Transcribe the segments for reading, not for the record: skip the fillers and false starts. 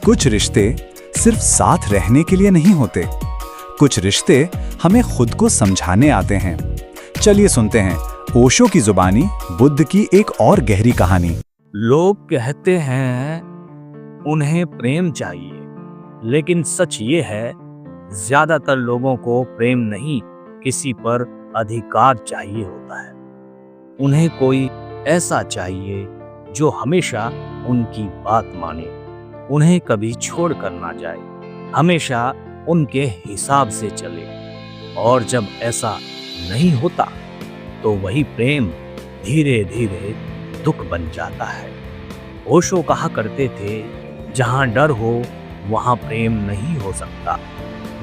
कुछ रिश्ते सिर्फ साथ रहने के लिए नहीं होते, कुछ रिश्ते हमें खुद को समझाने आते हैं। चलिए सुनते हैं ओशो की जुबानी बुद्ध की एक और गहरी कहानी। लोग कहते हैं उन्हें प्रेम चाहिए, लेकिन सच ये है ज्यादातर लोगों को प्रेम नहीं, किसी पर अधिकार चाहिए होता है। उन्हें कोई ऐसा चाहिए जो हमेशा उनकी बात माने, उन्हें कभी छोड़ कर ना जाए, हमेशा उनके हिसाब से चले। और जब ऐसा नहीं होता तो वही प्रेम धीरे धीरे दुख बन जाता है। ओशो कहा करते थे, जहां डर हो वहां प्रेम नहीं हो सकता,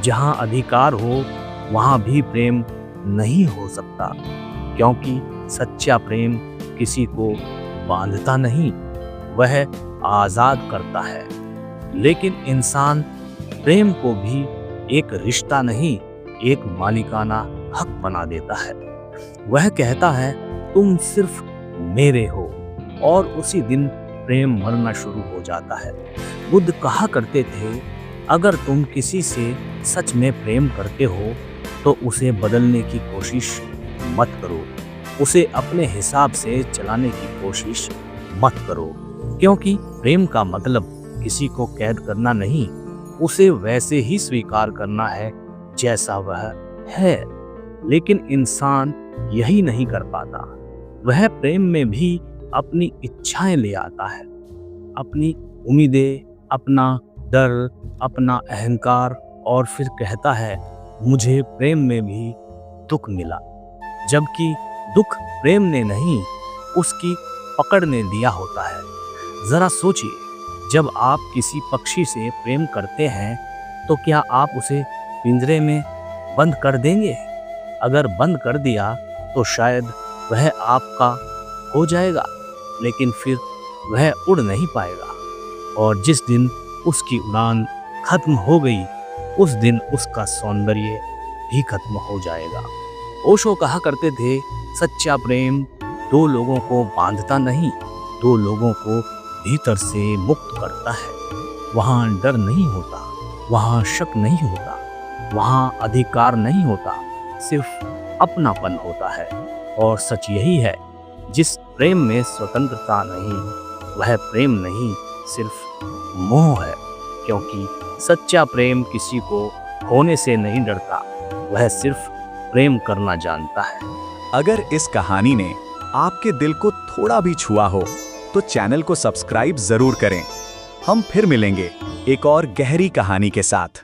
जहां अधिकार हो वहां भी प्रेम नहीं हो सकता, क्योंकि सच्चा प्रेम किसी को बांधता नहीं, वह आजाद करता है। लेकिन इंसान प्रेम को भी एक रिश्ता नहीं, एक मालिकाना हक बना देता है। वह कहता है तुम सिर्फ मेरे हो, और उसी दिन प्रेम मरना शुरू हो जाता है। बुद्ध कहा करते थे, अगर तुम किसी से सच में प्रेम करते हो तो उसे बदलने की कोशिश मत करो, उसे अपने हिसाब से चलाने की कोशिश मत करो, क्योंकि प्रेम का मतलब किसी को कैद करना नहीं, उसे वैसे ही स्वीकार करना है जैसा वह है। लेकिन इंसान यही नहीं कर पाता। वह प्रेम में भी अपनी इच्छाएं ले आता है, अपनी उम्मीदें, अपना डर, अपना अहंकार, और फिर कहता है मुझे प्रेम में भी दुख मिला, जबकि दुख प्रेम ने नहीं, उसकी पकड़ ने दिया होता है। जरा सोचिए, जब आप किसी पक्षी से प्रेम करते हैं तो क्या आप उसे पिंजरे में बंद कर देंगे? अगर बंद कर दिया तो शायद वह आपका हो जाएगा, लेकिन फिर वह उड़ नहीं पाएगा, और जिस दिन उसकी उड़ान खत्म हो गई उस दिन उसका सौंदर्य भी खत्म हो जाएगा। ओशो कहा करते थे, सच्चा प्रेम दो लोगों को बांधता नहीं, दो लोगों को भीतर से मुक्त करता है। वहाँ डर नहीं होता, वहाँ शक नहीं होता, वहाँ अधिकार नहीं होता, सिर्फ अपनापन होता है। और सच यही है, जिस प्रेम में स्वतंत्रता नहीं वह प्रेम नहीं, सिर्फ मोह है, क्योंकि सच्चा प्रेम किसी को खोने से नहीं डरता, वह सिर्फ प्रेम करना जानता है। अगर इस कहानी ने आपके दिल को थोड़ा भी छुआ हो तो चैनल को सब्सक्राइब जरूर करें। हम फिर मिलेंगे एक और गहरी कहानी के साथ।